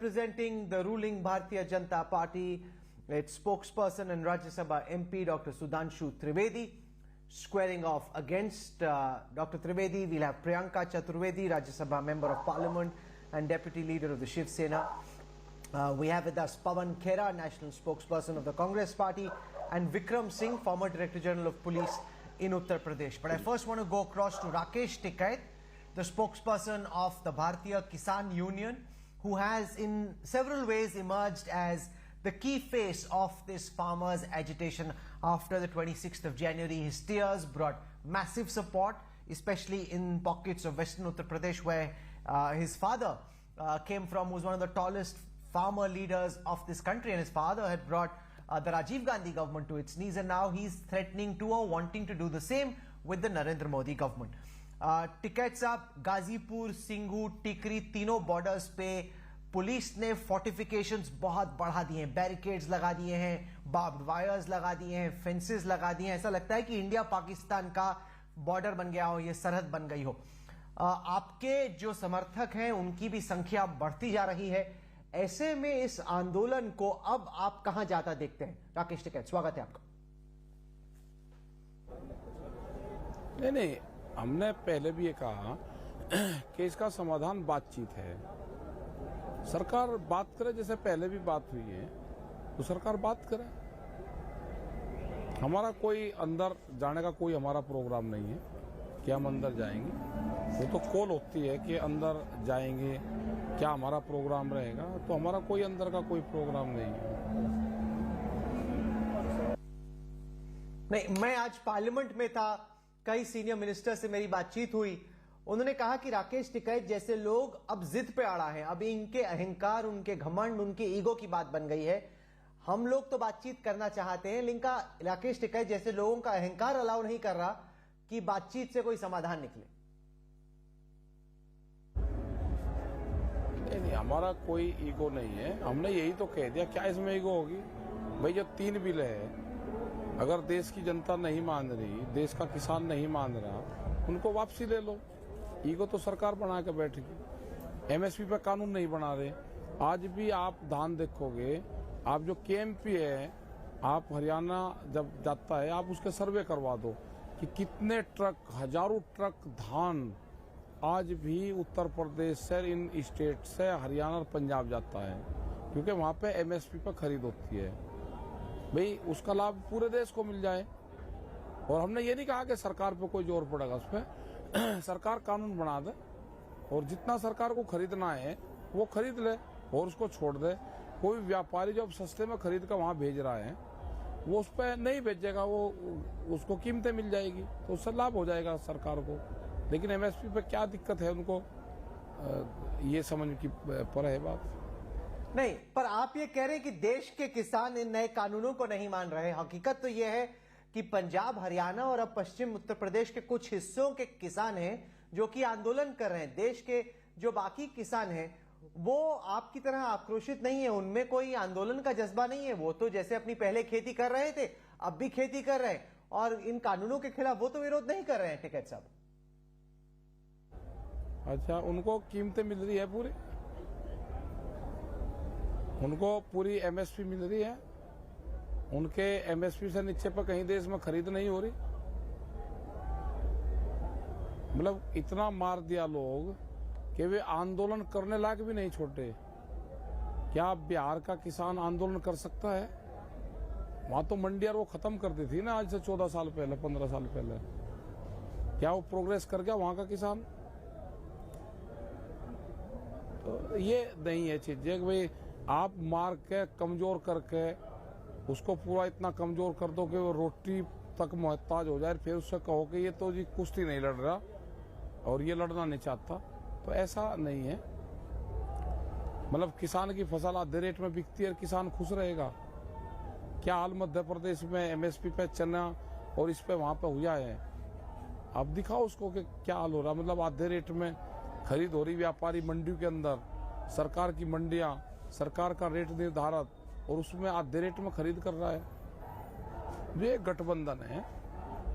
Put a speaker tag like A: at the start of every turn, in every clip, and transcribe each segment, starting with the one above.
A: Representing the ruling Bharatiya Janata Party, its spokesperson and Rajya Sabha MP Dr. Sudhanshu Trivedi. Squaring off against Dr. Trivedi, we'll have Priyanka Chaturvedi, Rajya Sabha Member of Parliament and Deputy Leader of the Shiv Sena. We have with us Pawan Khera, National Spokesperson of the Congress Party, and Vikram Singh, former Director General of Police in Uttar Pradesh. But I first want to go across to Rakesh Tikait, the spokesperson of the Bharatiya Kisan Union, who has in several ways emerged as the key face of this farmers' agitation after the 26th of January. His tears brought massive support, especially in pockets of Western Uttar Pradesh where his father came from, who was one of the tallest farmer leaders of this country, and his father had brought the Rajiv Gandhi government to its knees, and now he's threatening to or wanting to do the same with the Narendra Modi government. Tikait साहब, गाजीपुर, सिंगू, टिकरी तीनों borders पे police ने fortifications बहुत बढ़ा दिए हैं, barricades लगा दिए हैं, बार्ब्ड वायर्स लगा दिए हैं, फेंसेस लगा दिए हैं। ऐसा लगता है कि इंडिया पाकिस्तान का बॉर्डर बन गया हो, ये सरहद बन गई हो। आपके जो समर्थक हैं उनकी भी संख्या बढ़ती जा रही है। ऐसे में इस आंदोलन को अब आप कहां जाता देखते हैं? राकेश टिकैत, स्वागत है आपका।
B: नहीं, हमने पहले भी ये कहा कि इसका समाधान बातचीत है। सरकार बात करे, जैसे पहले भी बात हुई है, तो सरकार बात करे। हमारा कोई अंदर जाने का कोई हमारा प्रोग्राम नहीं है कि हम अंदर जाएंगे। वो तो कॉल होती है कि अंदर जाएंगे, क्या हमारा प्रोग्राम रहेगा, तो हमारा कोई अंदर का कोई प्रोग्राम नहीं है।
A: नहीं, मैं आज पार्लियामेंट में था, कई सीनियर मिनिस्टर से मेरी बातचीत हुई। उन्होंने कहा कि राकेश टिकैत जैसे लोग अब जिद पे अड़ा हैं, अभी इनके अहंकार, उनके घमंड, उनके ईगो की बात बन गई है। हम लोग तो बातचीत करना चाहते हैं, लेकिन राकेश टिकैत जैसे लोगों का अहंकार अलाउ नहीं कर रहा कि बातचीत से कोई समाधान निकले।
B: नहीं, हमारा कोई ईगो नहीं है। हमने यही तो कह दिया, क्या इसमें ईगो होगी? भाई, जो 3 बिल है, अगर देश की जनता नहीं मान रही, देश का किसान नहीं मान रहा, उनको वापसी ले लो। ईगो तो सरकार बना के बैठेगी। एमएसपी पे कानून नहीं बना रहे। आज भी आप धान देखोगे, आप जो केएमपी है, आप हरियाणा जब जाता है, आप उसके सर्वे करवा दो कि कितने ट्रक, हजारों ट्रक धान आज भी उत्तर प्रदेश से, इन स्टेट से हरियाणा और पंजाब जाता है, क्योंकि वहां पे एमएसपी पे खरीद होती है। भाई, उसका लाभ पूरे देश को मिल जाए। और हमने ये नहीं कहा कि सरकार पे कोई जोर पड़ेगा उस पर। सरकार कानून बना दे और जितना सरकार को खरीदना है वो खरीद ले और उसको छोड़ दे। कोई व्यापारी जो सस्ते में खरीद कर वहां भेज रहा है, वो उस पर नहीं भेजेगा, वो उसको कीमतें मिल जाएगी, तो उससे लाभ हो जाएगा सरकार को। लेकिन एमएसपी पे क्या दिक्कत है उनको, ये समझ की पर है बात।
A: नहीं, पर आप ये कह रहे हैं कि देश के किसान इन नए कानूनों को नहीं मान रहे। हकीकत तो ये है कि पंजाब, हरियाणा और अब पश्चिम उत्तर प्रदेश के कुछ हिस्सों के किसान हैं जो कि आंदोलन कर रहे हैं। देश के जो बाकी किसान हैं वो आपकी तरह आक्रोशित नहीं है, उनमें कोई आंदोलन का जज्बा नहीं है। वो तो जैसे अपनी पहले खेती कर रहे थे, अब भी खेती कर रहे हैं, और इन कानूनों के खिलाफ वो तो विरोध नहीं कर रहे हैं। टिकैत साहब,
B: अच्छा, उनको कीमतें मिल रही है पूरी, उनको पूरी एमएसपी मिल रही है, उनके एमएसपी से नीचे पर कहीं देश में खरीद नहीं हो रही। मतलब इतना मार दिया लोग कि वे आंदोलन करने लायक भी नहीं छोड़े। क्या बिहार का किसान आंदोलन कर सकता है? वहां तो मंडियां वो खत्म कर दी थी ना, आज से 14 साल पहले, 15 साल पहले। क्या वो प्रोग्रेस कर गया वहां का किसान? तो ये नहीं है चीज कि भाई आप मार के कमजोर करके उसको पूरा इतना कमजोर कर दो कि वो रोटी तक मोहताज हो जाए, फिर उससे कहो कि ये तो जी कुश्ती नहीं लड़ रहा और ये लड़ना नहीं चाहता। तो ऐसा नहीं है। मतलब किसान की फसल आधे रेट में बिकती है, किसान खुश रहेगा। क्या हाल मध्य प्रदेश में एमएसपी पे चना और इस पे वहां पे हुआ है? अब दिखाओ उसको कि क्या हाल हो रहा। मतलब आधे रेट में खरीद हो रही, व्यापारी मंडियों के अंदर, सरकार की मंडियां, सरकार का रेट निर्धारित, और उसमें आधे रेट में खरीद कर रहा है। ये गठबंधन है,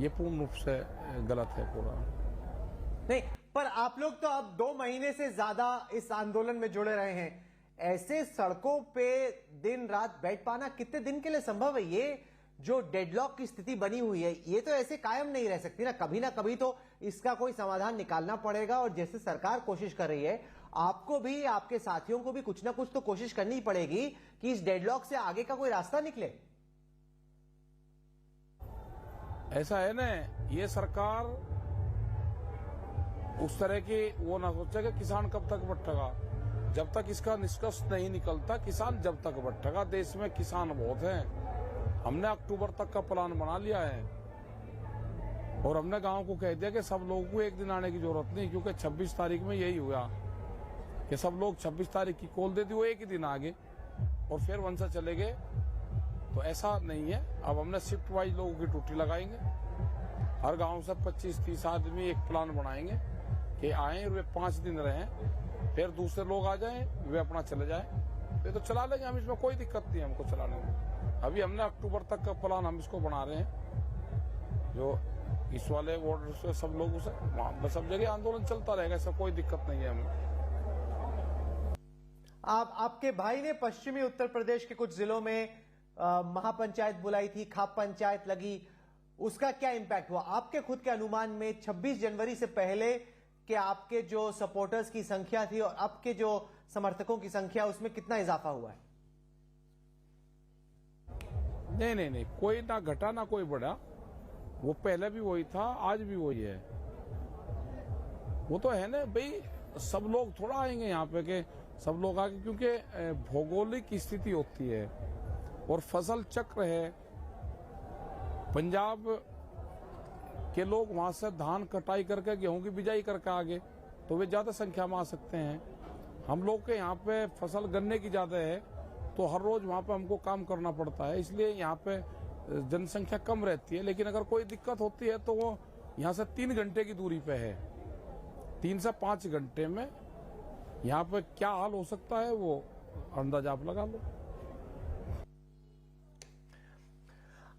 B: ये पूर्ण रूप से गलत है पूरा।
A: नहीं, पर आप लोग तो अब 2 महीने से ज्यादा इस आंदोलन में जुड़े रहे हैं। ऐसे सड़कों पे दिन रात बैठ पाना कितने दिन के लिए संभव है? ये जो डेडलॉक की स्थिति बनी हुई है, ये तो ऐसे कायम नहीं रह सकती ना कभी तो इसका कोई समाधान निकालना पड़ेगा। और जैसे सरकार कोशिश कर रही है, आपको भी, आपके साथियों को भी कुछ ना कुछ तो कोशिश करनी पड़ेगी कि इस डेडलॉक से आगे का कोई रास्ता निकले।
B: ऐसा है ना, ये सरकार उस तरह की वो ना सोचे कि किसान कब तक भटकेगा। जब तक इसका निष्कर्ष नहीं निकलता, किसान जब तक भटकेगा। देश में किसान बहुत हैं। हमने अक्टूबर तक का प्लान बना लिया है और हमने गांव को कह दिया कि सब लोगों को एक दिन आने की जरूरत नहीं, क्योंकि 26 तारीख में यही हुआ कि सब लोग 26 तारीख की कॉल दे दी, वो एक ही दिन आ गए और फिर वहां से चले गए। तो ऐसा नहीं है। अब हमने शिफ्ट वाइज लोगों की ड्यूटी लगाएंगे। हर गांव से 25-30 आदमी एक प्लान बनाएंगे कि आए, वे 5 दिन रहें, फिर दूसरे लोग आ जाएं, वे अपना चले जाएं। फिर तो चला लेंगे हम, इसमें कोई दिक्कत नहीं है हमको चलाने में। अभी हमने अक्टूबर तक का प्लान हम इसको बना रहे हैं। जो इस वाले बॉर्डर से सब लोगों से वहां सब जगह आंदोलन चलता रहेगा, ऐसा कोई दिक्कत नहीं है हमें।
A: आपके भाई ने पश्चिमी उत्तर प्रदेश के कुछ जिलों में महापंचायत बुलाई थी, खाप पंचायत लगी, उसका क्या इंपैक्ट हुआ आपके खुद के अनुमान में? 26 जनवरी से पहले के आपके जो सपोर्टर्स की संख्या थी और अब के जो समर्थकों की संख्या, उसमें कितना इजाफा हुआ है?
B: नहीं, कोई ना घटा ना कोई बढ़ा। वो पहले भी वही था, आज भी वही है। वो तो है ना भाई, सब लोग थोड़ा आएंगे यहाँ पे के सब लोग आगे, क्योंकि भौगोलिक स्थिति होती है और फसल चक्र है। पंजाब के लोग वहां से धान कटाई करके गेहूं की बिजाई करके आगे, तो वे ज्यादा संख्या में आ सकते हैं। हम लोग के यहाँ पे फसल गन्ने की ज्यादा है, तो हर रोज वहां पे हमको काम करना पड़ता है, इसलिए यहाँ पे जनसंख्या कम रहती है। लेकिन अगर कोई दिक्कत होती है तो वो यहाँ से 3 घंटे की दूरी पे है। 3 से 5 घंटे में यहाँ पे क्या हाल हो सकता है, वो अंदाजा आप लगा लो।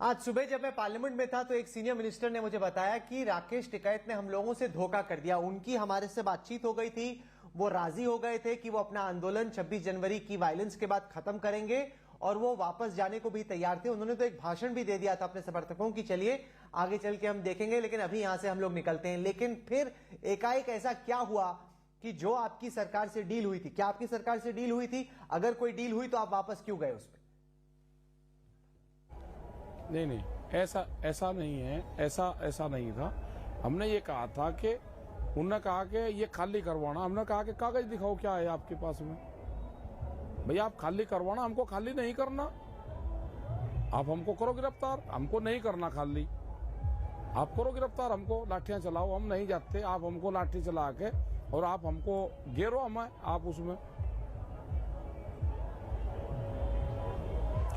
A: आज सुबह जब मैं पार्लियामेंट में था तो एक सीनियर मिनिस्टर ने मुझे बताया कि राकेश टिकैत ने हम लोगों से धोखा कर दिया। उनकी हमारे से बातचीत हो गई थी, वो राजी हो गए थे कि वो अपना आंदोलन 26 जनवरी की वायलेंस के बाद खत्म करेंगे और वो वापस जाने को भी तैयार थे। उन्होंने तो एक भाषण भी दे दिया था अपने समर्थकों की, चलिए आगे चल के हम देखेंगे, लेकिन अभी यहां से हम लोग निकलते हैं। लेकिन फिर एकाएक ऐसा क्या हुआ कि जो आपकी सरकार से डील हुई थी, क्या आपकी सरकार से डील हुई थी? अगर कोई डील हुई तो आप वापस क्यों गए उसमें?
B: नहीं, ऐसा नहीं है, ऐसा नहीं था। हमने ये कहा था कि उन्होंने कहा कि ये खाली करवाना, हमने कहा कि कागज दिखाओ क्या है आपके पास में। भैया आप खाली करवाना, हमको खाली नहीं करना। आप हमको करो गिरफ्तार, हमको नहीं करना खाली। आप करो गिरफ्तार, हमको लाठियां चलाओ, हम नहीं जाते। आप हमको लाठी चला के और आप हमको घेरो, हमें आप उसमें।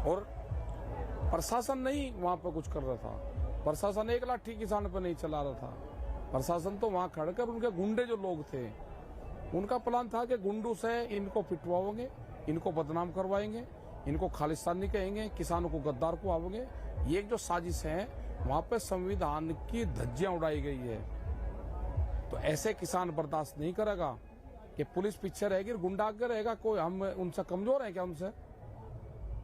B: और प्रशासन नहीं वहां पर कुछ कर रहा था। प्रशासन एक लाठी किसान पर नहीं चला रहा था। प्रशासन तो वहां खड़कर उनके गुंडे जो लोग थे, उनका प्लान था कि गुंडों से इनको पिटवाओगे, इनको बदनाम करवाएंगे, इनको खालिस्तानी कहेंगे, किसानों को गद्दार को आओगे। ये एक जो साजिश है, वहां पे संविधान की धज्जियां उड़ाई गई है। तो ऐसे किसान बर्दाश्त नहीं करेगा कि पुलिस पीछे रहेगी, गुंडा आगे रहेगा। कोई हम उनसे कमजोर है क्या? उनसे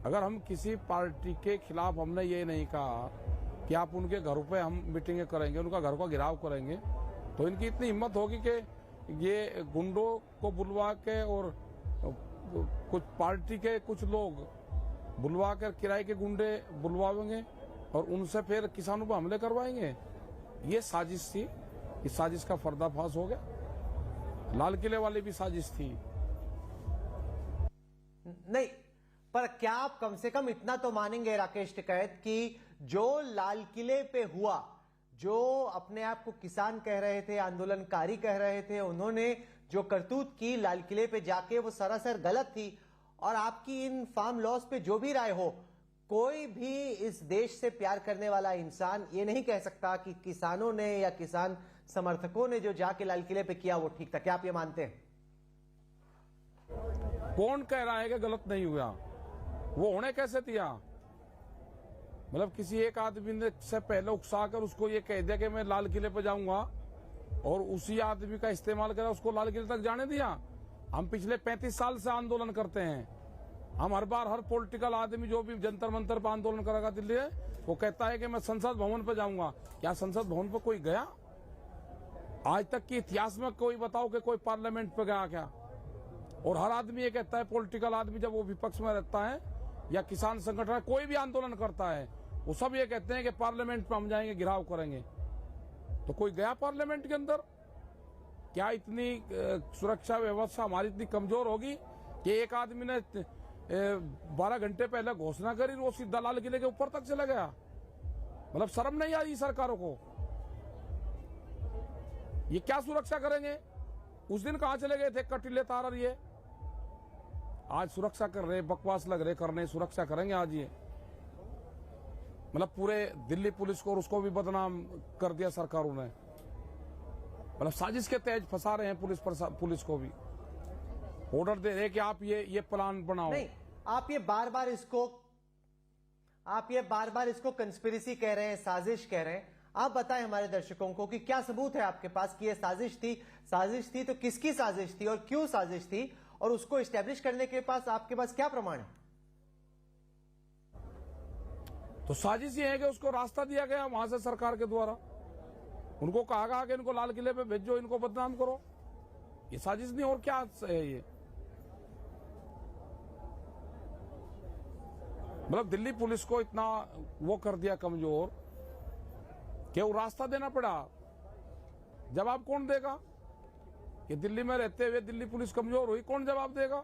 B: अगर हम किसी पार्टी के खिलाफ, हमने ये नहीं कहा कि आप उनके घरों पे हम मीटिंगें करेंगे, उनका घर का घेराव करेंगे, तो इनकी इतनी हिम्मत होगी कि ये गुंडों को बुलवा के और कुछ पार्टी के कुछ लोग बुलवा कर किराए के गुंडे बुलवाएंगे और उनसे फिर किसानों पर हमले करवाएंगे। ये साजिश थी। इस साजिश का पर्दाफाश हो गया। लाल किले वाली भी साजिश थी।
A: नहीं, पर क्या आप कम से कम इतना तो मानेंगे राकेश टिकैत कि जो लाल किले पे हुआ, जो अपने आप को किसान कह रहे थे, आंदोलनकारी कह रहे थे, उन्होंने जो करतूत की लाल किले पे जाके, वो सरासर गलत थी। और आपकी इन फार्म लॉस पे जो भी राय हो, कोई भी इस देश से प्यार करने वाला इंसान ये नहीं कह सकता कि किसानों ने या किसान समर्थकों ने जो जाके लाल किले पे किया वो ठीक था। क्या आप ये मानते हैं?
B: कौन कह रहा है कि गलत नहीं हुआ? वो होने कैसे दिया? मतलब किसी एक आदमी ने से पहले उकसाकर उसको ये कह दिया कि मैं लाल किले पर जाऊंगा और उसी आदमी का इस्तेमाल करा, उसको लाल किले तक जाने दिया। हम पिछले 35 साल से आंदोलन करते हैं। हम हर बार हर पॉलिटिकल आदमी जो भी जंतर मंतर पर आंदोलन करेगा दिल्ली है, वो कहता है कि मैं संसद भवन पर जाऊंगा। क्या संसद भवन पर कोई गया? आज तक के इतिहास में कोई बताओ कि कोई पार्लियामेंट पे गया क्या? और हर आदमी ये कहता है, पॉलिटिकल आदमी जब वो विपक्ष में रहता है या किसान संगठन कोई भी आंदोलन करता है, वो सब ये कहते हैं कि पार्लियामेंट पे हम जाएंगे, घेराव करेंगे। तो कोई गया पार्लियामेंट के अंदर? क्या इतनी सुरक्षा व्यवस्था हमारी इतनी कमजोर होगी कि एक आदमी ने 12 घंटे पहले घोषणा करी, वो सीधा लाल किले के ऊपर तक चला गया? मतलब शर्म नहीं आ रही सरकारों को? ये क्या सुरक्षा करेंगे? उस दिन कहां चले गए थे कटीले तार? ये आज सुरक्षा कर रहे, बकवास लग रहे करने, सुरक्षा करेंगे आज ये? मतलब पूरे दिल्ली पुलिस को और उसको भी बदनाम कर दिया सरकारों ने। मतलब साजिश के तहत फंसा रहे हैं पुलिस को भी। ऑर्डर दे रहे कि आप ये प्लान बनाओ।
A: नहीं, आप ये बार बार इसको कंस्पिरेसी कह रहे हैं, साजिश कह रहे हैं। आप बताएं हमारे दर्शकों को कि क्या सबूत है आपके पास कि ये साजिश थी तो किसकी साजिश थी और क्यों साजिश थी, और उसको एस्टेब्लिश करने के पास आपके पास क्या प्रमाण है?
B: तो साजिश ये है कि उसको रास्ता दिया गया वहां से सरकार के द्वारा। उनको कहा गया कि इनको लाल किले पे भेजो, इनको बदनाम करो। ये साजिश नहीं और क्या है ये? मतलब दिल्ली पुलिस को इतना वो कर दिया कमजोर कि वो रास्ता देना पड़ा। जवाब कौन देगा कि दिल्ली में रहते हुए दिल्ली पुलिस कमजोर हुई? कौन जवाब देगा?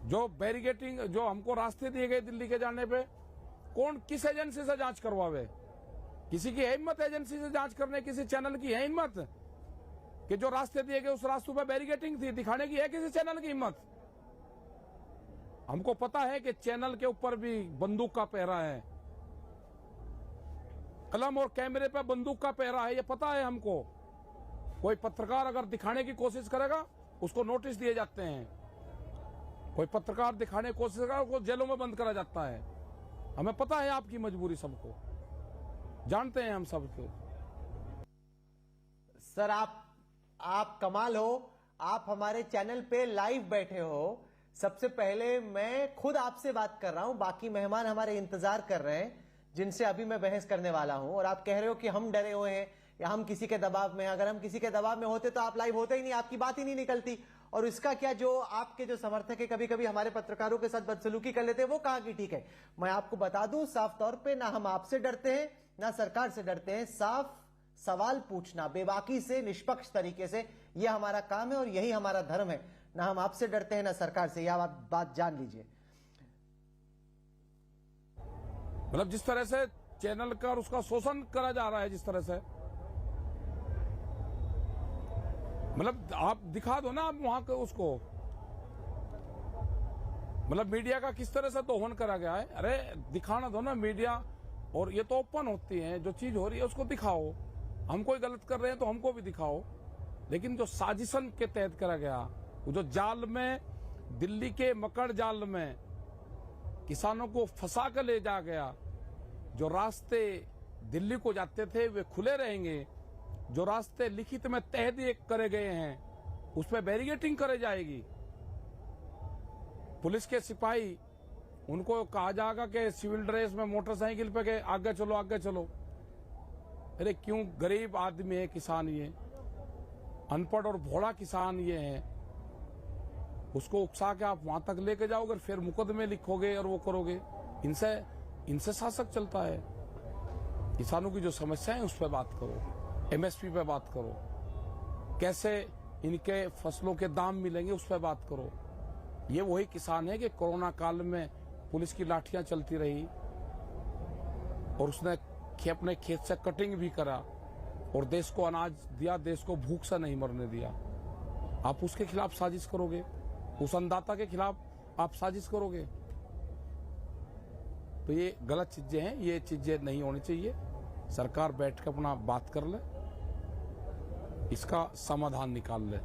B: जो बैरिकेटिंग, जो हमको रास्ते दिए गए दिल्ली के जाने पे, कौन किस एजेंसी से जांच करवावे? किसी की है हिम्मत एजेंसी से जांच करने? किसी चैनल की है हिम्मत कि जो रास्ते दिए गए उस रास्तों पे बैरिकेटिंग थी, दिखाने की है किसी चैनल की हिम्मत? हमको पता है कि चैनल के ऊपर भी बंदूक का पहरा है, कलम और कैमरे पे बंदूक का पहरा है, ये पता है हमको। कोई पत्रकार अगर दिखाने की कोशिश करेगा उसको नोटिस दिए जाते हैं। कोई पत्रकार दिखाने की कोशिश करेगा उसको जेलों में बंद करा जाता है। हमें पता है आपकी मजबूरी, सबको जानते हैं हम सबको।
A: सर आप कमाल हो, आप हमारे चैनल पे लाइव बैठे हो। सबसे पहले मैं खुद आपसे बात कर रहा हूं, बाकी मेहमान हमारे इंतजार कर रहे हैं जिनसे अभी मैं बहस करने वाला हूं, और आप कह रहे हो कि हम डरे हुए हैं या हम किसी के दबाव में हैं। अगर हम किसी के दबाव में होते तो आप लाइव होते ही नहीं, आपकी बात ही नहीं निकलती। और इसका क्या, जो आपके जो समर्थक है कभी कभी हमारे पत्रकारों के साथ बदसलूकी कर लेते हैं, वो कहां की ठीक है? मैं आपको बता दूं साफ तौर पे, ना हम आपसे डरते हैं ना सरकार से डरते हैं। साफ सवाल पूछना बेबाकी से, निष्पक्ष तरीके से, यह हमारा काम है और यही हमारा धर्म है। ना हम आपसे डरते हैं ना सरकार से, यह आप बात जान लीजिए।
B: मतलब जिस तरह से चैनल का उसका शोषण करा जा रहा है, जिस तरह से, मतलब आप दिखा दो ना आप वहां के उसको, मतलब मीडिया का किस तरह से दोहन करा गया है। अरे दिखाना दो ना मीडिया, और ये तो ओपन होती है, जो चीज हो रही है उसको दिखाओ। हम कोई गलत कर रहे हैं तो हमको भी दिखाओ। लेकिन जो साजिशन के तहत करा गया, वो जो जाल में, दिल्ली के मकड़ जाल में किसानों को फंसा कर ले जा गया, जो रास्ते दिल्ली को जाते थे वे खुले रहेंगे, जो रास्ते लिखित में तय दिए करे गए हैं उस पर बैरिकेटिंग करे जाएगी। पुलिस के सिपाही, उनको कहा जाएगा कि सिविल ड्रेस में मोटरसाइकिल पे के आगे चलो आगे चलो। अरे क्यों? गरीब आदमी है किसान, ये अनपढ़ और भोला किसान ये है, उसको उकसा के आप वहां तक लेके जाओगे, फिर मुकदमे लिखोगे और वो करोगे। इनसे शासक चलता है। किसानों की जो समस्या है उस पर बात करो, एमएसपी पे बात करो, कैसे इनके फसलों के दाम मिलेंगे उस पर बात करो। ये वही किसान है कि कोरोना काल में पुलिस की लाठियां चलती रही और उसने अपने खेत से कटिंग भी करा और देश को अनाज दिया, देश को भूख से नहीं मरने दिया। आप उसके खिलाफ साजिश करोगे, उस अन्नदाता के खिलाफ आप साजिश करोगे, तो ये गलत चीजें हैं। ये चीजें नहीं होनी चाहिए। सरकार बैठ कर अपना बात कर ले, इसका समाधान निकाल ले।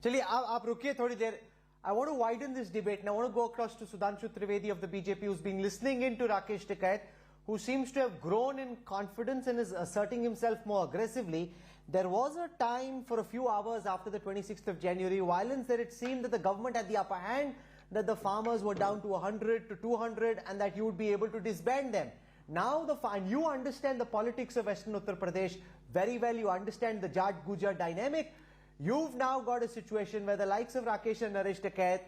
A: चलिए आप रुकिए थोड़ी देर। I want to widen this debate and I want to go across to Sudhanshu Trivedi of the BJP, who's been listening in to Rakesh Tikait, who seems to have grown in confidence and is asserting himself more aggressively. There was a time for a few hours after the 26th of January violence that it seemed that the government had the upper hand, that the farmers were down to 100 to 200 and that you would be able to disband them. Now and you understand the politics of Western Uttar Pradesh very well. You understand the Jat Gujar dynamic. You've now got a situation where the likes of Rakesh and Rakesh Tikait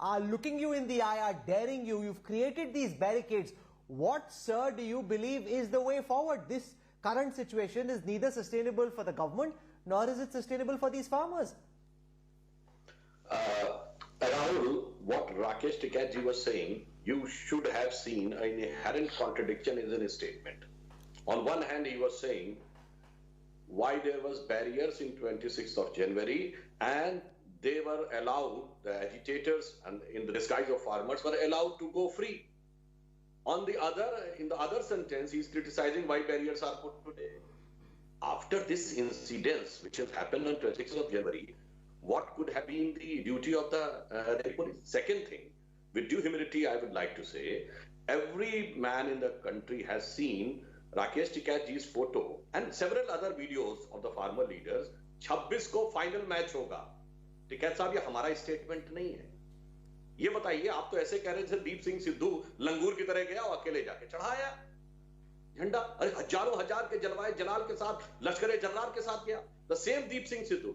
A: are looking you in the eye, are daring you. You've created these barricades. What, sir, do you believe is the way forward? This current situation is neither sustainable for the government nor is it sustainable for these farmers.
C: Rahul, what Rakesh Tikait ji was saying, you should have seen an inherent contradiction in his statement. On one hand, he was saying why there was barriers in 26th of January and they were allowed, the agitators and in the disguise of farmers were allowed to go free. In the other sentence, he is criticizing why barriers are put today. After this incident, which has happened on 26th of January, what could have been the duty of the police? Second thing, with due humility, I would like to say, every man in the country has seen Rakesh Tikait ji's photo and several other videos of the farmer leaders. 26 को final match होगा. टिकैत साहब, ये हमारा statement नहीं है. ये बताइए, आप तो ऐसे कह रहे थे दीप सिंह सिद्धू लंगूर की तरह गया और अकेले जाके चढ़ाया झंडा. अरे हजारों हजार के जलवाए जलाल के साथ, लश्कर जर्रार के साथ गया. The same Deep Singh Sidhu.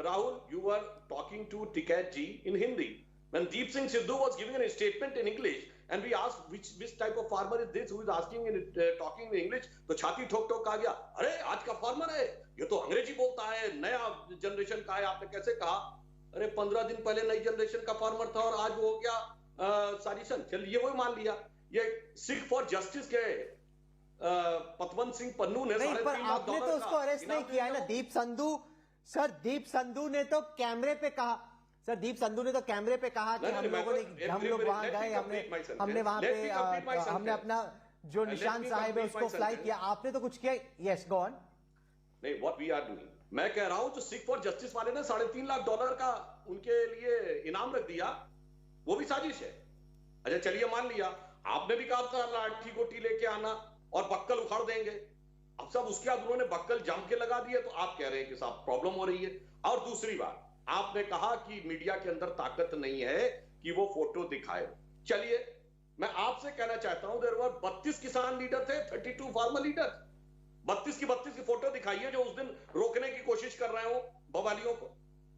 C: Rahul, you were talking to Tikait ji in Hindi. When Deep Singh Sidhu was giving a statement in English, and we asked which type of farmer is this who is asking talking in English, तो छाती ठोक ठोक आ गया. अरे आज का farmer है, ये तो अंग्रेजी बोलता है, नया जनरेशन का है. आपने कैसे कहा? अरे 15 दिन पहले नई जनरेशन का फार्मर था और आज वो हो गया साजिशन. चल ये वही मान लिया. ये सिख फॉर जस्टिस के पतवंत सिंह पन्नू ने
A: नहीं, पर आपने तो उसको अरेस्ट नहीं किया है ना. दीप संधू सर, दीप संधू ने तो कैमरे पे कहा, सर दीप संधू ने तो कैमरे पे कहा कि हम लोग वहां गए, हमने वहां पे हमने अपना जो निशान साहिब है उसको फ्लाई किया. आपने तो कुछ किया. Yes, go on.
C: नहीं, व्हाट वी आर डूइंग, मैं कह रहा हूं जो सिख फॉर जस्टिस वाले ने $3.5 लाख का उनके लिए इनाम रख दिया, वो भी साजिश है. अच्छा चलिए मान लिया, आपने भी कहा था लाठी गोटी लेके आना और बक्कल उखाड़ देंगे. अब सब उसके बाद उन्होंने बक्कल जम के लगा दिए, तो आप कह रहे हैं कि साहब प्रॉब्लम हो रही है. और दूसरी बात, आपने कहा कि मीडिया के अंदर ताकत नहीं है कि वो फोटो दिखाए. चलिए मैं आपसे कहना चाहता हूं, देयर वर 32 किसान लीडर थे, 32 फार्मर लीडर. 32 की फोटो दिखाइए जो उस दिन रोकने की कोशिश कर रहे हो बवालियों को.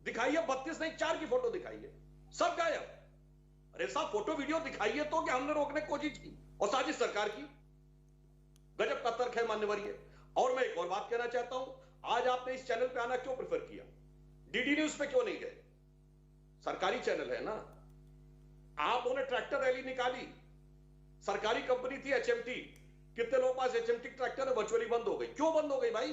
C: दिखाइए 32 नहीं, 4 की फोटो दिखाइए. सब गायब. अरे साहब फोटो वीडियो दिखाइए तो कि हमने रोकने की कोशिश की और साजिश सरकार की. गजब का तर्क है मान्यवरीय. और मैं एक और बात कहना चाहता हूं, आज आपने इस चैनल पे आना क्यों प्रेफर किया? डीडी न्यूज पे क्यों नहीं गए? सरकारी चैनल है ना. आपने ट्रैक्टर रैली निकाली, सरकारी कंपनी थी एचएमटी. कितने लोगों के पास एचएमटी ट्रैक्टर है, वर्चुअली बंद हो गई. क्यों बंद हो गई भाई?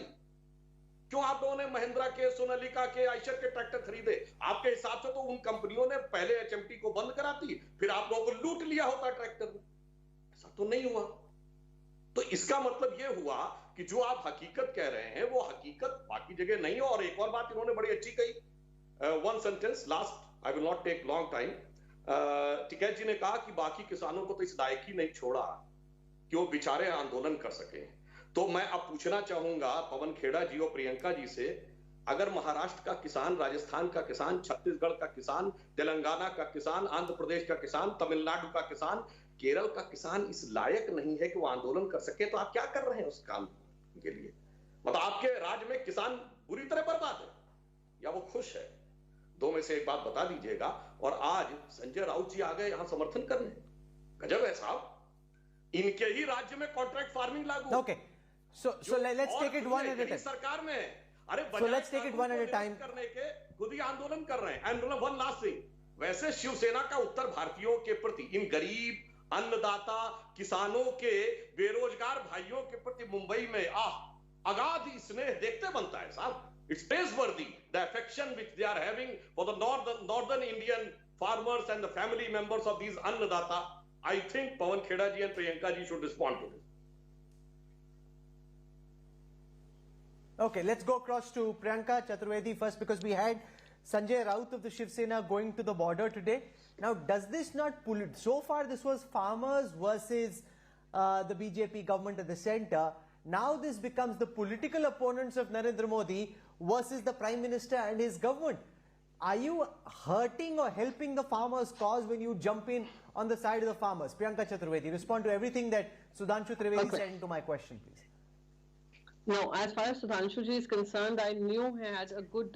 C: क्यों आप लोगों ने महिंद्रा के, सोनालिका के, आयशर के ट्रैक्टर खरीदे? आपके हिसाब से तो उन कंपनियों ने पहले एचएमटी को बंद कराती, फिर आप लोगों को लूट लिया होता ट्रैक्टर. ऐसा तो नहीं हुआ. तो इसका मतलब यह हुआ कि जो आप हकीकत कह रहे हैं वो हकीकत बाकी जगह नहीं है. और एक और बात इन्होंने बड़ी अच्छी कही, one sentence last, I will not take long time. Tikait ji ने कहा कि बाकी किसानों को तो इस लायक ही नहीं छोड़ा कि वो बेचारे आंदोलन कर सके. तो मैं अब पूछना चाहूंगा पवन खेड़ा जी और प्रियंका जी से, अगर महाराष्ट्र का किसान, राजस्थान का किसान, छत्तीसगढ़ का किसान, तेलंगाना का किसान, आंध्र प्रदेश का किसान, तमिलनाडु का किसान, केरल का किसान इस लायक नहीं है कि वो आंदोलन कर सके, तो आप क्या कर रहे हैं उस काम के लिए? मतलब आपके राज्य में किसान बुरी तरह बर्बाद है या वो खुश है? दो में से एक बात बता दीजिएगा. और आज संजय राउत जी आ गए यहां समर्थन करने. गजब है साहब, इनके ही राज्य में कॉन्ट्रैक्ट फार्मिंग लागू.
A: Okay, so let's take it one at a time.
C: सरकार में अरे
A: so let's take it one at a time
C: करने के खुद ही आंदोलन कर रहे हैं. एंड वन लास्ट थिंग, वैसे शिवसेना का उत्तर भारतीयों के प्रति, इन गरीब अन्नदाता किसानों के, बेरोजगार भाइयों के प्रति मुंबई में अगाध स्नेह देखते बनता है साहब. It's praiseworthy the affection which they are having for the northern Indian farmers and the family members of these annadata. I think Pawan Kheda ji and Priyanka ji should respond to this.
A: Okay, let's go across to Priyanka Chaturvedi first, because we had Sanjay Raut of the Shiv Sena going to the border today. Now, does this not pull it? So far, this was farmers versus the BJP government at the center. Now this becomes the political opponents of Narendra Modi versus the Prime Minister and his government. Are you hurting or helping the farmers' cause when you jump in on the side of the farmers? Priyanka Chaturvedi, respond to everything that Sudhanshu Trivedi said into my question, please.
D: No, as far as Sudhanshu ji is concerned, I knew he had a good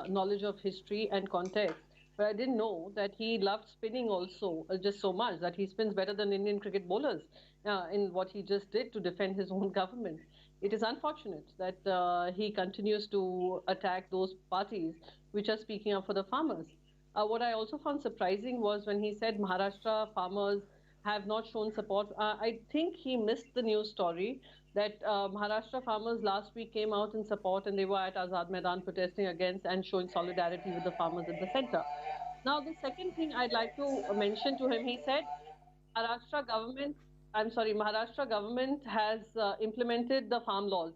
D: knowledge of history and context. But I didn't know that he loved spinning also, just so much that he spins better than Indian cricket bowlers in what he just did to defend his own government. It is unfortunate that he continues to attack those parties which are speaking up for the farmers. What I also found surprising was when he said Maharashtra farmers have not shown support. I think he missed the news story that Maharashtra farmers last week came out in support and they were at Azad Maidan protesting against and showing solidarity with the farmers at the center. Now, the second thing I'd like to mention to him, he said Maharashtra government has implemented the farm laws.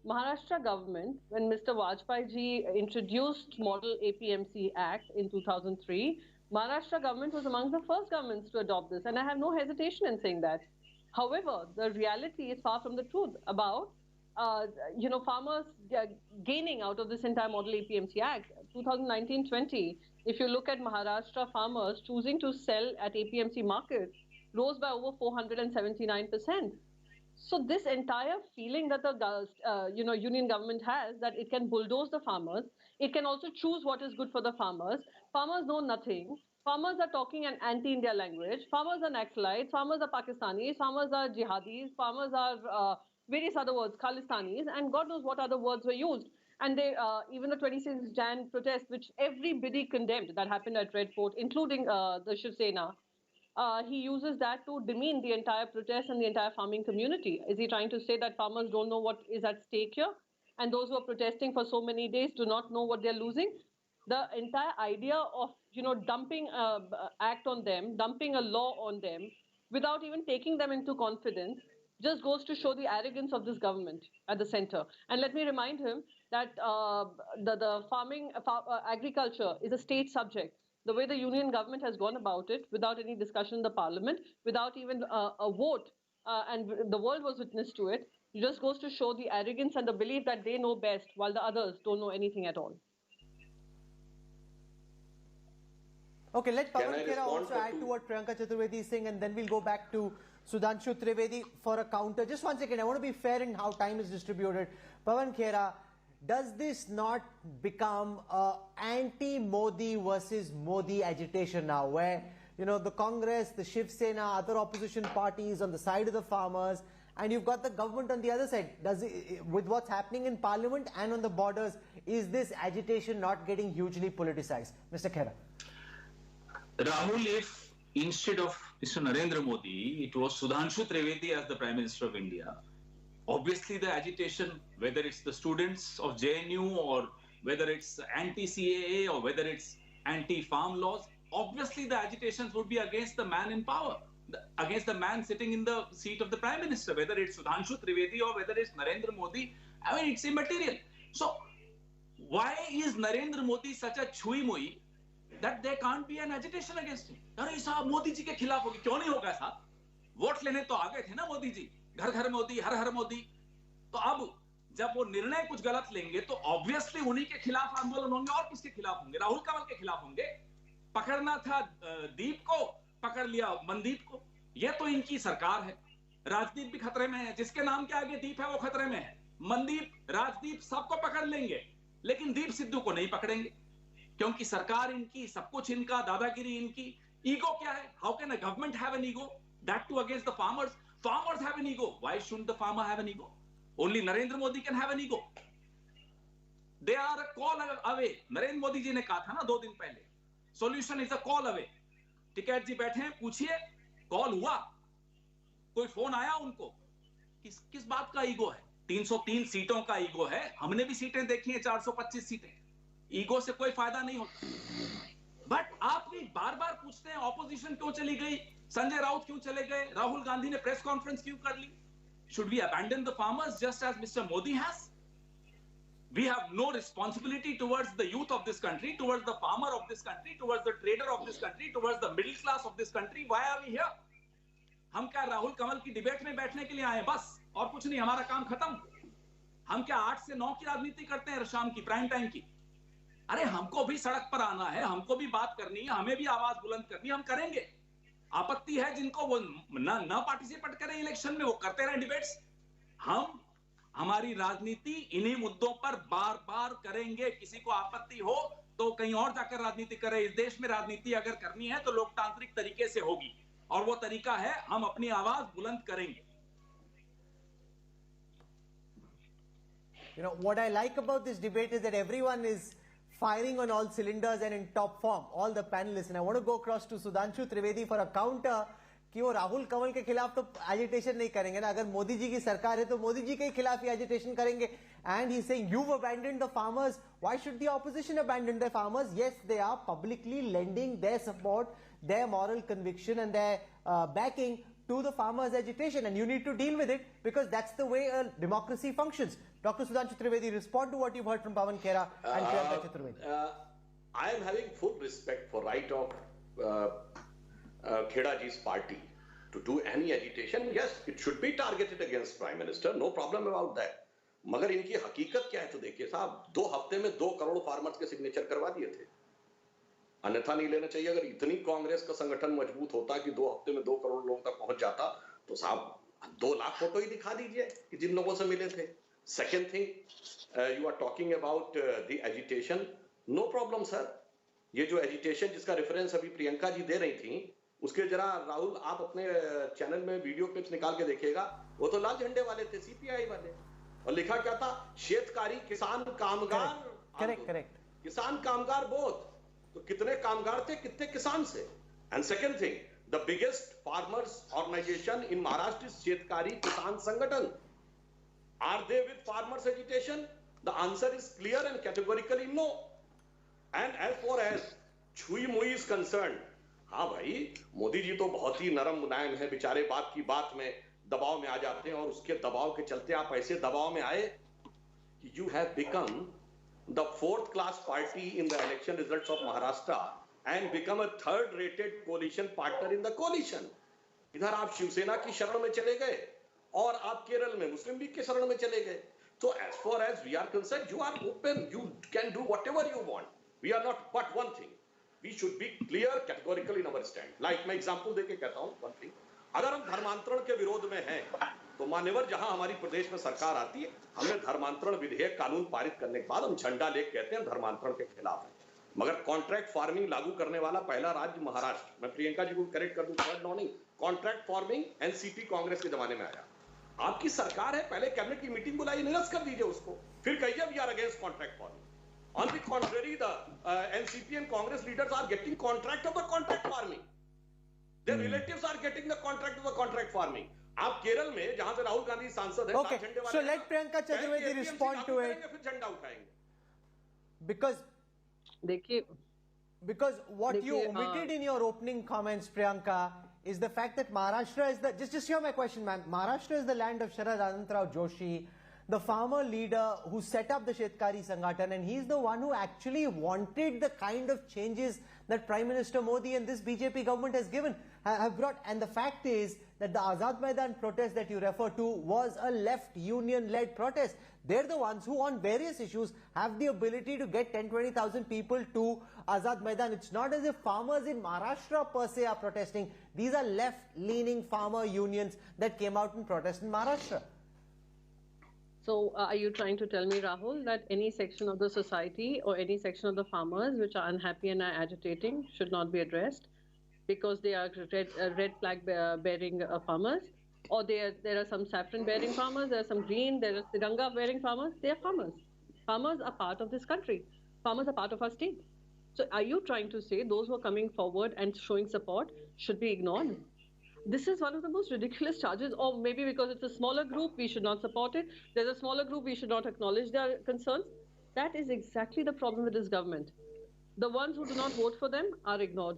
D: Maharashtra government, when Mr. Vajpayee ji introduced Model APMC Act in 2003, Maharashtra government was among the first governments to adopt this, and I have no hesitation in saying that. However, the reality is far from the truth about farmers gaining out of this entire Model APMC Act. 2019-20, if you look at Maharashtra farmers choosing to sell at APMC markets, rose by over 479%. So this entire feeling that the union government has that it can bulldoze the farmers, it can also choose what is good for the farmers. Farmers know nothing. Farmers are talking an anti-India language. Farmers are Naxalites. Farmers are Pakistanis. Farmers are jihadis. Farmers are various other words, Khalistanis, and God knows what other words were used. And they, even the 26th Jan protest, which everybody condemned, that happened at Red Fort, including the Shiv Sena, he uses that to demean the entire protest and the entire farming community. Is he trying to say that farmers don't know what is at stake here? And those who are protesting for so many days do not know what they're losing? The entire idea of, dumping an act on them, dumping a law on them, without even taking them into confidence, just goes to show the arrogance of this government at the center. And let me remind him that the farming, agriculture is a state subject. The way the union government has gone about it, without any discussion in the parliament, without even a vote, and the world was witness to it, it just goes to show the arrogance and the belief that they know best, while the others don't know anything at all.
A: Okay, let Pawan Khera also add to what Priyanka Chaturvedi is saying, and then we'll go back to Sudhanshu Trivedi for a counter. Just 1 second, I want to be fair in how time is distributed. Pawan Khera, does this not become anti-Modi versus Modi agitation now, where, the Congress, the Shiv Sena, other opposition parties on the side of the farmers, and you've got the government on the other side? Does it, with what's happening in Parliament and on the borders, is this agitation not getting hugely politicized? Mr. Khera.
E: Rahul, if instead of Mr. Narendra Modi, it was Sudhanshu Trivedi as the Prime Minister of India, obviously the agitation, whether it's the students of JNU or whether it's anti-CAA or whether it's anti-farm laws, obviously the agitations would be against the man in power, against the man sitting in the seat of the Prime Minister, whether it's Sudhanshu Trivedi or whether it's Narendra Modi. I mean, it's immaterial. So why is Narendra Modi such a chui-mui that there can't be an agitation against him? अरे साहब मोदी जी के खिलाफ होगी, क्यों नहीं होगा साहब? Vote लेने तो आ गए थे ना मोदी जी, घर घर मोदी, हर हर मोदी. तो अब जब वो निर्णय कुछ गलत लेंगे तो ऑब्वियसली उन्हीं के खिलाफ आंदोलन होंगे. और किसके खिलाफ होंगे? राहुल कंवल के खिलाफ होंगे. पकड़ना था दीप को, पकड़ लिया मनदीप को. ये तो इनकी सरकार है. राजदीप भी खतरे में है. जिसके नाम के आगे दीप है वो खतरे में है. मनदीप, राजदीप सबको पकड़ लेंगे, लेकिन दीप सिद्धू को नहीं पकड़ेंगे, क्योंकि सरकार इनकी, सब कुछ इनका, दादागिरी इनकी. ईगो क्या है? How can a government have an ego? That too against the farmers. Farmers have an ego. Why shouldn't the farmer have an ego? Only Narendra Modi can have an ego. They are a call away. Narendra Modi ji ने कहा था ना 2 दिन पहले, solution is a call away. Tikait जी बैठे हैं, पूछिए, call हुआ? कोई फोन आया उनको? किस बात का ईगो है? 303 सीटों का ईगो है. हमने भी सीटें देखी हैं, 425 सीटें. ईगो से कोई फायदा नहीं होता. बट आप भी बार बार पूछते हैं ऑपोजिशन क्यों चली गई, संजय राउत क्यों चले गए, राहुल गांधी ने प्रेस कॉन्फ्रेंस क्यों कर ली? Should we abandon the farmers just as Mr. Modi has? We have no responsibility towards the youth of this country, towards the farmer of this country, towards the trader of this country, towards the middle class of this country. Why are we here? हम क्या राहुल कंवल की debate में बैठने के लिए आए बस, और कुछ नहीं, हमारा काम खत्म। हम क्या 8 से 9 की राजनीति करते हैं शाम की, प्राइम टाइम की? अरे हमको भी सड़क पर आना है, हमको भी बात करनी है, हमें भी आवाज बुलंद करनी है, हम करेंगे। आपत्ति है जिनको वो न पार्टिसिपेट करें इलेक्शन में, वो करते रहे डिबेट्स। हम हमारी राजनीति इन्हीं मुद्दों पर बार बार करेंगे। किसी को आपत्ति हो तो कहीं और जाकर राजनीति करे। इस देश में राजनीति अगर करनी है तो लोकतांत्रिक तरीके से होगी, और वो तरीका है हम अपनी आवाज बुलंद करेंगे।
A: You know, what I like about this debate is that everyone is firing on all cylinders and in top form, all the panelists. And I want to go across to Sudhanshu Trivedi for a counter कि वो राहुल कंवल के खिलाफ तो agitation नहीं करेंगे ना, अगर मोदी जी की सरकार है तो मोदी जी के खिलाफ ही एजिटेशन करेंगे. And he's saying you've abandoned the farmers. Why should the opposition abandon the farmers? Yes, they are publicly lending their support, their moral conviction and their backing to the farmers' agitation, and you need to deal with it because that's the way a democracy functions. Dr. Sudhanshu Trivedi, respond to what you've heard from Pawan Khera and Priyanka Chaturvedi.
C: I am having full respect for right of Kheda ji's party to do any agitation. Yes, it should be targeted against Prime Minister. No problem about that. मगर इनकी हकीकत क्या है तो देखिए साहब, 2 हफ्ते में 2 करोड़ फार्मर्स के सिग्नेचर करवा दिए थे. अन्यथा नहीं लेना चाहिए. अगर इतनी कांग्रेस का संगठन मजबूत होता कि 2 हफ्ते में 2 करोड़ लोगों तक पहुंच जाता तो साहब 2 लाख फोटो ही दिखा दीजिए कि जिन लोगों से मिले थे. Second thing, you are talking about the agitation. No problem sir. ये जो एजिटेशन जिसका रेफरेंस अभी प्रियंका जी दे रही थी, उसके जरा राहुल आप अपने चैनल में वीडियो क्लिप्स निकाल के देखिएगा. वो तो लाल झंडे वाले थे, सीपीआई वाले, और लिखा क्या था? शेतकारी किसान कामगार.
A: करेक्ट.
C: किसान कामगार बोथ. तो कितने कामगार थे, कितने किसान से? And second thing, the biggest farmers organisation in Maharashtra is Shetkari Kisan Sangathan. Are they with farmers agitation? The answer is clear and categorically no. And as far as छुई मुई इज कंसर्न, हाँ भाई, मोदी जी तो बहुत ही नरम मुलायम है बेचारे, बात की बात में दबाव में आ जाते हैं, और उसके दबाव के चलते आप ऐसे दबाव में आए कि you have become the 4th class party in the election results of Maharashtra and become a 3rd rated coalition partner in the coalition. इधर आप शिवसेना की शरण में चले गए और आप केरल में मुस्लिम लीग के शरण में चले गए. So as far as we are concerned, you are open, you can do whatever you want. We are not, but one thing, we should be clear categorical in our stand. Like मैं example देके कहता हूँ one thing, अगर हम धर्मांतरण के विरोध में हैं तो मान्यवर जहां हमारी प्रदेश में सरकार आती है, हमने धर्मांतरण विधेयक कानून पारित करने के बाद हम झंडा लेके कहते हैं धर्मांतरण के खिलाफ है. मगर कॉन्ट्रैक्ट फार्मिंग लागू करने वाला पहला राज्य महाराष्ट्र. मैं प्रियंका जी को करेक्ट कर दूं, थर्ड नॉनिंग, कॉन्ट्रैक्ट फार्मिंग एनसीपी कांग्रेस के जमाने में आया. आपकी सरकार है, पहले कैबिनेट की मीटिंग बुलाइए, निरस्त कर दीजिए उसको, फिर कहिए we are against contract farming. On the contrary, the NCP and Congress leaders are getting contract of the contract farming. Their relatives are getting the contract of the contract farming. आप केरल में जहां से राहुल गांधी सांसद हैं,
A: Okay, so let Priyanka Chaturvedi respond to it.
C: फिर झंडा उठाएंगे.
A: Because what you omitted in your opening comments, Priyanka, is the fact that Maharashtra is the, just hear my question, ma'am. Maharashtra is the land of Sharad Anantrao Joshi, the farmer leader who set up the Shetkari Sangathan, and he's the one who actually wanted the kind of changes that Prime Minister Modi and this BJP government has have brought. And the fact is that the Azad Maidan protest that you refer to was a left union-led protest. They're the ones who on various issues have the ability to get 10-20,000 people to Azad Maidan. It's not as if farmers in Maharashtra per se are protesting. These are left-leaning farmer unions that came out and protest in Maharashtra.
D: So are you trying to tell me, Rahul, that any section of the society or any section of the farmers which are unhappy and are agitating should not be addressed because they are red flag bearing farmers? Or there are some saffron bearing farmers, there are some green, there are Tiranga bearing farmers? They are farmers. Farmers are part of this country. Farmers are part of our state. So are you trying to say those who are coming forward and showing support should be ignored? This is one of the most ridiculous charges. Or maybe because it's a smaller group, we should not support it. There's a smaller group, we should not acknowledge their concerns. That is exactly the problem with this government. The ones who do not vote for them are ignored.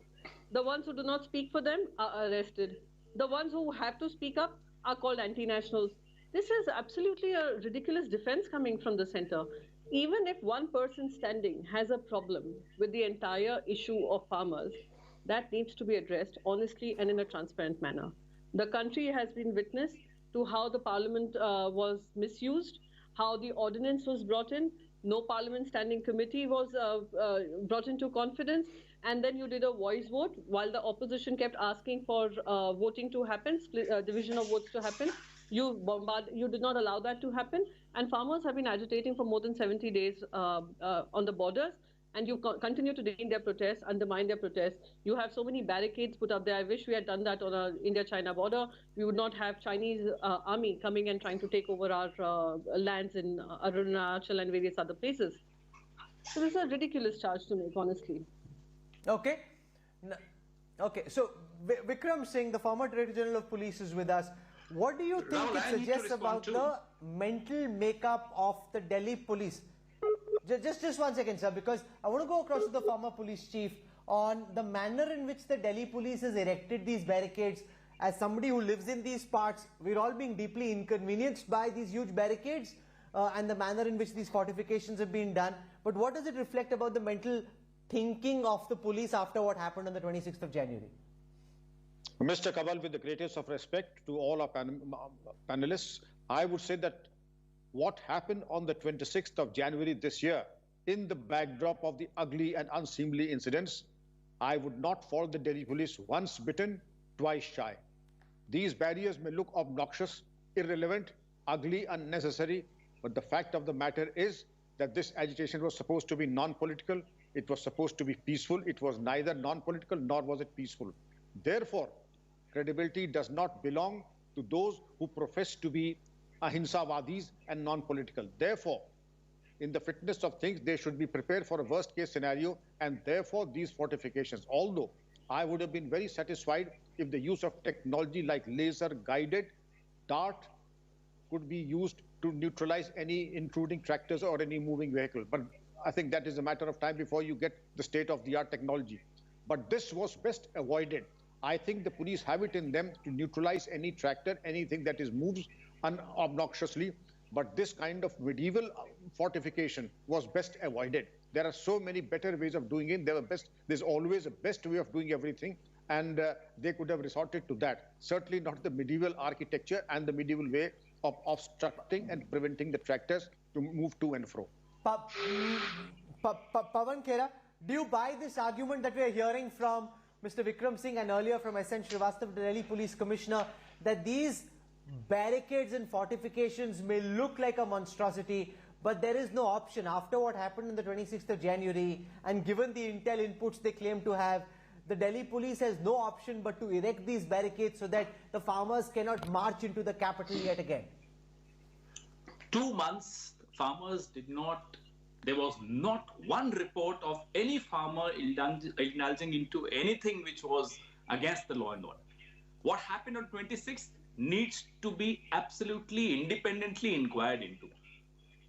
D: The ones who do not speak for them are arrested. The ones who have to speak up are called anti-nationals. This is absolutely a ridiculous defense coming from the center. Even if one person standing has a problem with the entire issue of farmers, that needs to be addressed honestly and in a transparent manner. The country has been witness to how the parliament was misused, how the ordinance was brought in, no parliament standing committee was brought into confidence, and then you did a voice vote while the opposition kept asking for voting to happen, division of votes to happen. You did not allow that to happen, and farmers have been agitating for more than 70 days on the borders, and you continue to detain their protests, undermine their protests. You have so many barricades put up there. I wish we had done that on our India-China border. We would not have Chinese army coming and trying to take over our lands in Arunachal and various other places. So this is a ridiculous charge to make, honestly.
A: Okay. Okay. So Vikram Singh, the former Director General of Police, is with us. What do you think it suggests about the mental makeup of the Delhi police? Just 1 second, sir, because I want to go across to the former police chief on the manner in which the Delhi police has erected these barricades. As somebody who lives in these parts, we're all being deeply inconvenienced by these huge barricades and the manner in which these fortifications have been done. But what does it reflect about the mental thinking of the police after what happened on the 26th of January?
F: Mr. Kanwal, with the greatest of respect to all our panelists, I would say that what happened on the 26th of January this year, in the backdrop of the ugly and unseemly incidents, I would not fault the Delhi police once bitten, twice shy. These barriers may look obnoxious, irrelevant, ugly, unnecessary, but the fact of the matter is that this agitation was supposed to be non-political, it was supposed to be peaceful, it was neither non-political nor was it peaceful. Therefore, credibility does not belong to those who profess to be ahinsawadis and non-political. Therefore, in the fitness of things, they should be prepared for a worst-case scenario, and therefore these fortifications. Although I would have been very satisfied if the use of technology like laser-guided dart could be used to neutralize any intruding tractors or any moving vehicle. But I think that is a matter of time before you get the state-of-the-art technology. But this was best avoided. I think the police have it in them to neutralize any tractor, anything that moves obnoxiously, but this kind of medieval fortification was best avoided. There are so many better ways of doing it. There's always a best way of doing everything, and they could have resorted to that. Certainly not the medieval architecture and the medieval way of obstructing and preventing the tractors to move to and fro.
A: Pawan Khera, do you buy this argument that we are hearing from Mr. Vikram Singh and earlier from S.N. Srivastava, the Delhi Police Commissioner, that these barricades and fortifications may look like a monstrosity, but there is no option after what happened on the 26th of January, and given the intel inputs they claim to have, the Delhi police has no option but to erect these barricades so that the farmers cannot march into the capital yet again.
E: 2 months, farmers did not, there was not one report of any farmer indulging into anything which was against the law and order. What happened on 26th needs to be absolutely independently inquired into.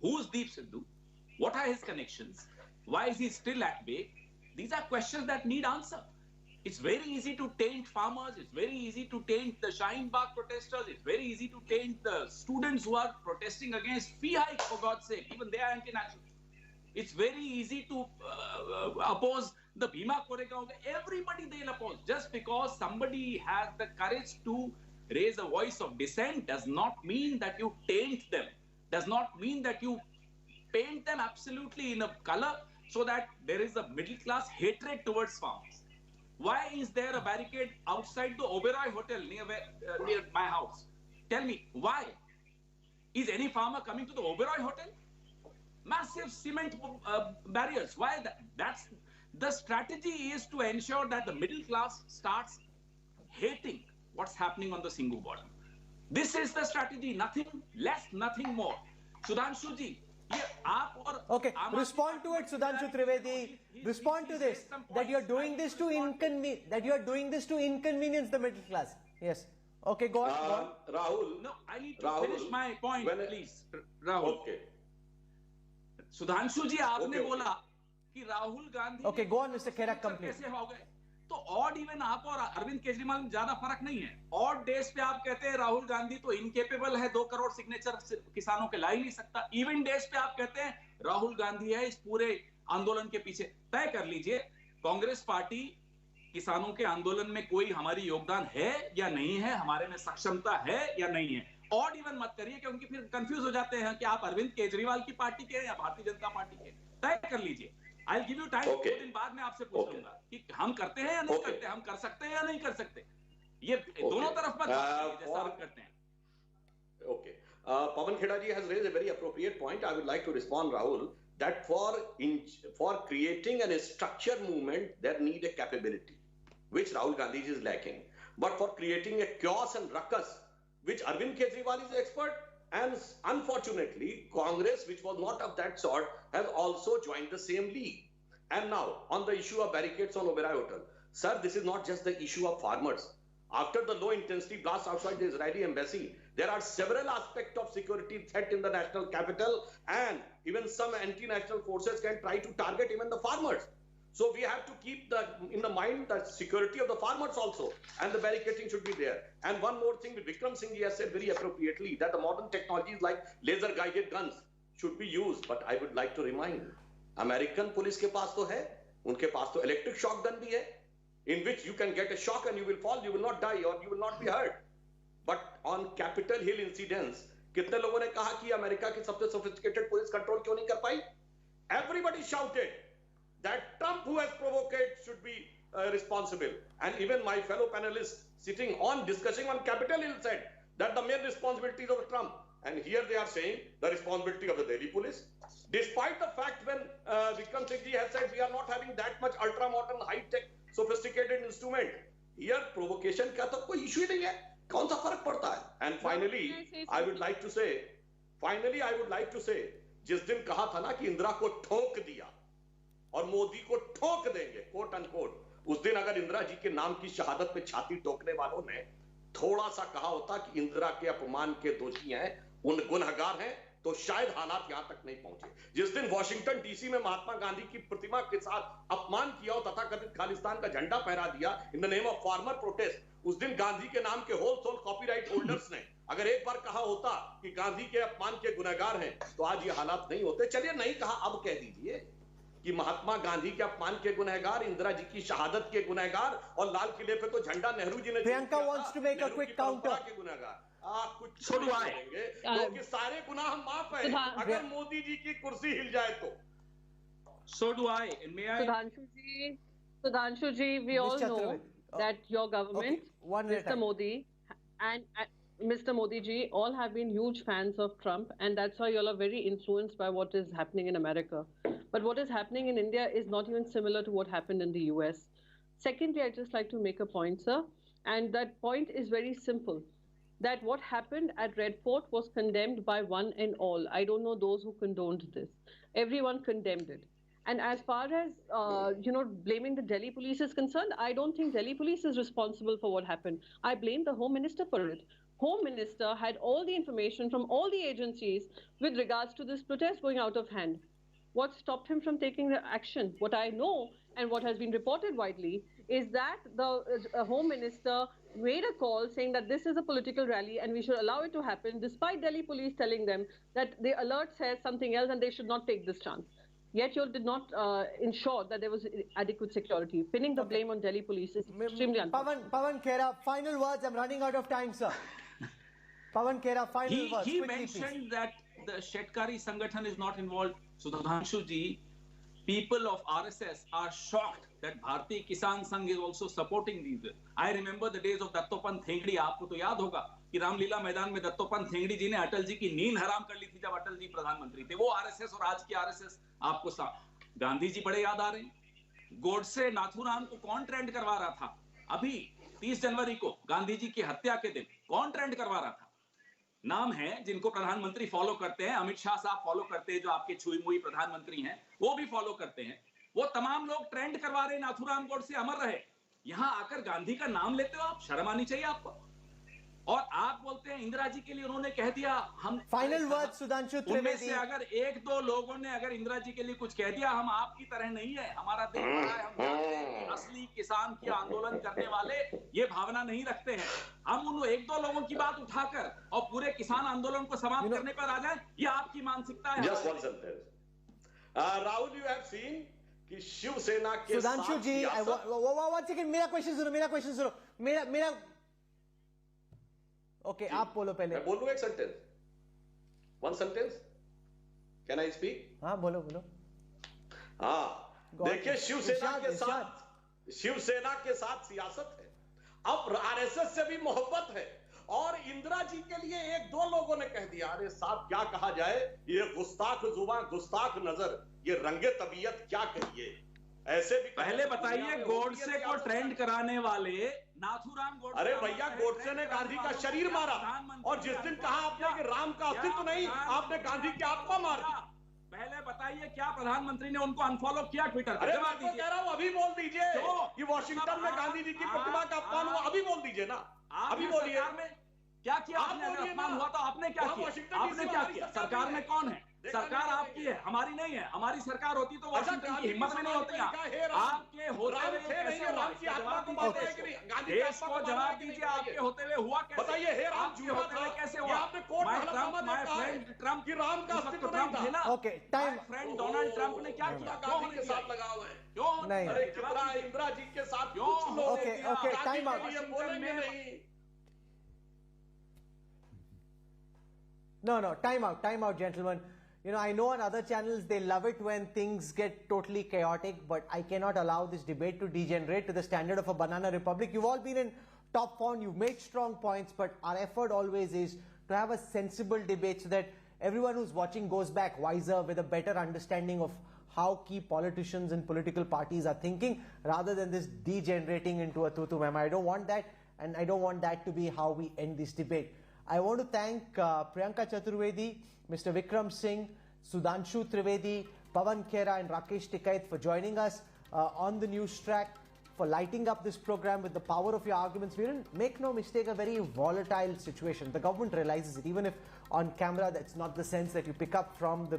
E: Who's Deep Sidhu? What are his connections? Why is he still at bay? These are questions that need answer. It's very easy to taint farmers. It's very easy to taint the Shaheen Bagh protesters. It's very easy to taint the students who are protesting against fee hike, for God's sake. Even they are anti-national. It's very easy to oppose the Bhima Koregaon. Everybody they'll oppose. Just because somebody has the courage to raise a voice of dissent does not mean that you taint them. Does not mean that you paint them absolutely in a color so that there is a middle class hatred towards farmers. Why is there a barricade outside the Oberoi Hotel near my house? Tell me, why? Is any farmer coming to the Oberoi Hotel? Massive cement barriers. Why? That's the strategy is to ensure that the middle class starts hating what's happening on the Singhu border. This is the strategy, nothing less, nothing more. Sudhanshu ji,
A: okay, respond to it, Sudhanshu Trivedi. Respond to this, that you are doing this to inconvenience the middle class. Yes. Okay, go on.
C: Rahul.
E: No, I need to finish my point, please. Rahul.
C: Okay.
E: Sudhanshu जी आपने बोला कि Rahul Gandhi
A: Okay, go on, Mr. Khera, complete.
E: कैसे हो गए? तो odd even आप और अरविंद केजरीवाल में ज्यादा फर्क नहीं है. ऑड डेज पे आप कहते हैं राहुल गांधी तो इनकेपेबल है, 2 करोड़ सिग्नेचर किसानों के ला ही नहीं सकता. इवन डेज पे आप कहते हैं राहुल गांधी है इस पूरे आंदोलन के पीछे. तय कर लीजिए, कांग्रेस पार्टी किसानों के आंदोलन में कोई हमारी योगदान है या नहीं है, हमारे में सक्षमता है या नहीं है। और इवन मत करिए क्योंकि फिर कंफ्यूज हो जाते हैं कि आप अरविंद केजरीवाल की पार्टी के हैं या भारतीय जनता पार्टी के। तय कर लीजिए। आई गिव यू टाइम, 2 दिन बाद में आपसे पूछ लूंगा कि हम करते हैं या नहीं करते, हम कर सकते हैं या नहीं कर सकते। ये दोनों तरफ मत जैसा आप करते हैं।
C: Okay. Pawan Kheda ji has raised a very appropriate point. I would like to respond, Rahul, that for creating a structured movement, there need a capability, which Rahul Gandhi ji is lacking. But for creating a chaos and ruckus, which Arvind Kejriwal is expert, and unfortunately, Congress, which was not of that sort, has also joined the same league. And now, on the issue of barricades on Oberoi Hotel, sir, this is not just the issue of farmers. After the low-intensity blast outside the Israeli embassy, there are several aspects of security threat in the national capital, and even some anti-national forces can try to target even the farmers. So we have to keep in the mind the security of the farmers also, and the barricading should be there. And one more thing, Vikram Singh ji has said very appropriately that the modern technologies like laser-guided guns should be used. But I would like to remind, American police के पास तो है, उनके पास तो electric shock gun भी है, in which you can get a shock and you will fall, you will not die or you will not be hurt. But on Capitol Hill incidents, कितने लोगों ने कहा कि अमेरिका की सबसे sophisticated पुलिस कंट्रोल क्यों नहीं कर पाई? Everybody shouted that Trump, who has provoked, should be responsible. And even my fellow panelists sitting on discussing on Capitol Hill said that the main responsibility is of Trump. And here they are saying the responsibility of the Delhi police. Despite the fact when Vikram Singh ji has said we are not having that much ultra-modern, high-tech, sophisticated instrument. Here provocation का तो कोई issue नहीं है. कौन सा फर्क पड़ता है? And finally, I would like to say, जिस दिन कहा था ना कि इंदिरा को ठोक दिया और मोदी को ठोक देंगे, quote unquote, उस दिन अगर इंदिरा जी के नाम की शहादत पे छाती ठोकने वालों ने थोड़ा सा कहा होता कि इंदिरा के अपमान के दोषी हैं, उन गुनहगार हैं, तो शायद हालात यहां तक नहीं पहुंचे। जिस दिन वॉशिंगटन डीसी में महात्मा गांधी की प्रतिमा के साथ अपमान किया और तथाकथित खालिस्तान का झंडा फहरा दिया in the name of farmer protest, उस दिन गांधी के नाम के होलसेल कॉपीराइट होल्डर्स ने अगर एक बार कहा होता कि गांधी के अपमान के गुनहगार हैं, तो आज ये हालात नहीं होते। चलिए नहीं कहा, अब कह दीजिए कि महात्मा गांधी के अपमान के गुनहगार, इंदिरा जी की शहादत के गुनहगार और लाल किले पे तो झंडा नेहरू जी ने
A: Priyanka wants to make a quick counter
C: के गुनहगार कुछ छोड़ आएंगे क्योंकि सारे गुनाह हम माफ है अगर मोदी जी की कुर्सी हिल जाए तो।
E: So do I. May I?
D: Sudhanshu ji, we all know that your government, Mr. Modi and Mr. Modi ji, all have been huge fans of Trump, and that's why you all are very influenced by what is happening in America. But what is happening in India is not even similar to what happened in the US. Secondly, I'd just like to make a point, sir, and that point is very simple. That what happened at Red Fort was condemned by one and all. I don't know those who condoned this. Everyone condemned it. And as far as, blaming the Delhi police is concerned, I don't think Delhi police is responsible for what happened. I blame the Home Minister for it. Home Minister had all the information from all the agencies with regards to this protest going out of hand. What stopped him from taking the action? What I know and what has been reported widely is that the Home Minister made a call saying that this is a political rally and we should allow it to happen, despite Delhi police telling them that the alert says something else and they should not take this chance. Yet you did not ensure that there was adequate security. Pinning the blame on Delhi police is extremely unfortunate.
A: Pawan Khera, final words. I'm running out of time, sir. Pawan Khera, final words.
E: He mentioned that the Shetkari Sangathan is not involved. Sudhanshu ji, people of RSS are shocked that Bharatiya Kisan Sangh is also supporting these. I remember the days of Dattopant Thengdi. आपको तो याद होगा कि रामलीला मैदान में दत्तोपंत थेंगड़ी जी ने अटल जी की नींद हराम कर ली थी जब अटल जी प्रधानमंत्री थे। वो आरएसएस और आज की आरएसएस आपको गांधी जी बड़े याद आ रहे हैं। गोडसे नाथूराम को कौन ट्रेंड करवा रहा था? अभी 30 जनवरी को गांधी जी की हत्या के दिन कौन ट्रेंड करवा रहा था? नाम है जिनको प्रधानमंत्री फॉलो करते हैं, अमित शाह साहब फॉलो करते हैं, जो आपके छुई मुई प्रधानमंत्री हैं वो भी फॉलो करते हैं। वो तमाम लोग ट्रेंड करवा रहे हैं नाथूराम गोडसे अमर रहे। यहां आकर गांधी का नाम लेते हो आप, शर्म आनी चाहिए आपको। और आप बोलते हैं इंदिरा जी के लिए उन्होंने कह दिया हम
A: फाइनल वर्ड सुधांशु त्रिवेदी
E: से अगर एक दो लोगों ने अगर इंदिरा जी के लिए कुछ कह दिया, हम आपकी तरह नहीं है, हमारा देश बड़ा है, हम जानते हैं कि असली किसान की आंदोलन करने वाले ये भावना नहीं रखते हैं। हम उन एक दो लोगों की बात उठाकर और पूरे किसान आंदोलन को समाप्त करने पर आ जाए, ये आपकी मानसिकता है।
C: Just one sentence. Rahul, you have seen कि शिवसेना के
A: सुधांशु
C: साथ
A: जी, one second, मेरा क्वेश्चन सुनो, मेरा ओके, आप बोलो पहले।
C: मैं बोलूं एक sentence, one sentence, can I speak?
A: हाँ बोलो।
C: हाँ, देखिए शिवसेना के साथ सियासत है, अब आरएसएस से भी मोहब्बत है, और इंदिरा जी के लिए एक दो लोगों ने कह दिया, अरे साहब क्या कहा जाए, ये गुस्ताख जुबान गुस्ताख नजर, ये रंगे तबीयत क्या कहिए, ऐसे भी।
E: पहले बताइए, गोडसे को ट्रेंड कराने वाले नाथूराम गोडसे।
C: अरे भैया, गोडसे ने गांधी का शरीर मारा, और जिस दिन कहा आपने कि राम का अस्तित्व नहीं, आपने गांधी की आत्मा मार दी।
E: पहले बताइए, क्या प्रधानमंत्री ने उनको अनफॉलो किया ट्विटर पर?
C: अरे मैं तो कह रहा हूँ, अभी बोल दीजिए कि वॉशिंगटन में गांधी जी की प्रतिमा का अपमान हुआ, अभी बोल दीजिए ना, अभी बोलिए।
E: क्या किया आपने? अगर अपमान हुआ तो आपने क्या किया? आपने क्या किया? सरकार में कौन है? सरकार आपकी है, हमारी नहीं है। हमारी सरकार होती तो वॉशिंगटन की हिम्मत में नहीं होती। आपके होते हुए कैसे हुआ? देश को जवाब दीजिए, आपके होते हुए हुआ कैसे?
C: बताइए, हे राम झूठा था
E: कैसे हुआ? माय फ्रेंड ट्रम्प की राम का अस्तित्व नहीं था ना।
A: Okay, time.
E: Friend Donald Trump ने क्या किया?
C: गांधी के साथ लगा हुआ है,
E: क्यों
A: नहीं?
C: अरे कितना इंदिरा जी के साथ
E: क्यों?
A: Okay, time out.
C: ये बोलेंगे नहीं।
A: No, time out, gentlemen. You know, I know on other channels, they love it when things get totally chaotic, but I cannot allow this debate to degenerate to the standard of a banana republic. You've all been in top form, you've made strong points, but our effort always is to have a sensible debate so that everyone who's watching goes back wiser with a better understanding of how key politicians and political parties are thinking, rather than this degenerating into a tutu mema. I don't want that, and I don't want that to be how we end this debate. I want to thank Priyanka Chaturvedi, Mr. Vikram Singh, Sudhanshu Trivedi, Pawan Khera and Rakesh Tikait for joining us on the Newstrack, for lighting up this program with the power of your arguments. We didn't, make no mistake, a very volatile situation. The government realizes it. Even if on camera that's not the sense that you pick up from the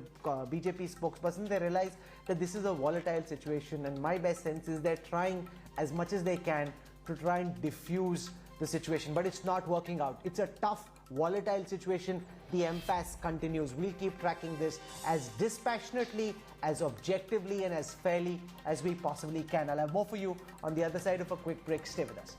A: BJP spokesperson, they realize that this is a volatile situation, and my best sense is they're trying as much as they can to try and diffuse the situation, but it's not working out. It's a tough, volatile situation. The impasse continues. We'll keep tracking this as dispassionately, as objectively, and as fairly as we possibly can. I'll have more for you on the other side of a quick break. Stay with us.